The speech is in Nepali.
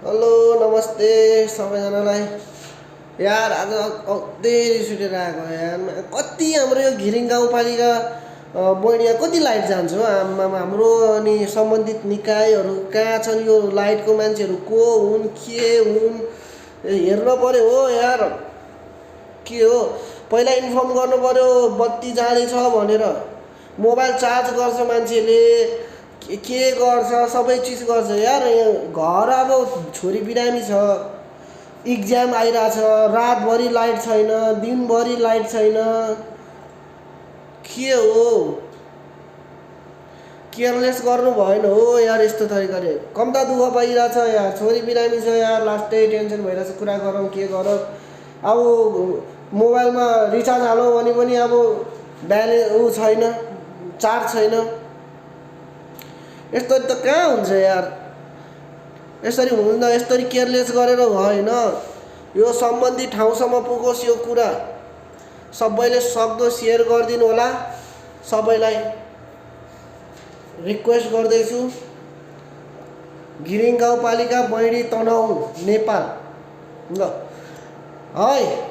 हेलो नमस्ते सबैजनालाई। यार आज औधी रिस उठेर आएको यार। कति हाम्रो यो घिरिङ गाउँपालिका बहिनीमा कति लाइट जान्छ हो आमामा। हाम्रो अनि सम्बन्धित निकायहरू कहाँ छन्, यो लाइटको मान्छेहरू को हुन् के हुन् हेर्न पर्यो हो यार। के हो पहिला इन्फर्म गर्नु पर्यो बत्ती जाँदैछ भनेर। मोबाइल चार्ज गर्छ मान्छेले, के गर्छ सबै चिज गर्छ यार। घर अब छोरी बिरामी छ, इक्जाम आइरहेछ, रातभरि लाइट छैन, दिनभरि लाइट छैन। के हो केयरलेस गर्नु भएन हो यार। यस्तो तरिकाले कम त दुःख पाइरहेछ यार। छोरी बिरामी छ यार, लास्टै टेन्सन भइरहेछ। कुरा गरौँ के गरौँ। अब मोबाइलमा रिचार्ज हालौँ भने पनि अब ऊ छैन, चार्ज छैन। यस्तो त कहाँ हुन्छ यार। यसरी हुँदैन, यसरी केयरलेस गरेर भएन। यो सम्बन्धित ठाउँसम्म पुगोस् यो कुरा। सबैले सक्दो सेयर गरिदिनु होला। सबैलाई रिक्वेस्ट गर्दैछु। घिरिङ गाउँपालिका बैडी तनहुँ नेपाल। ल है।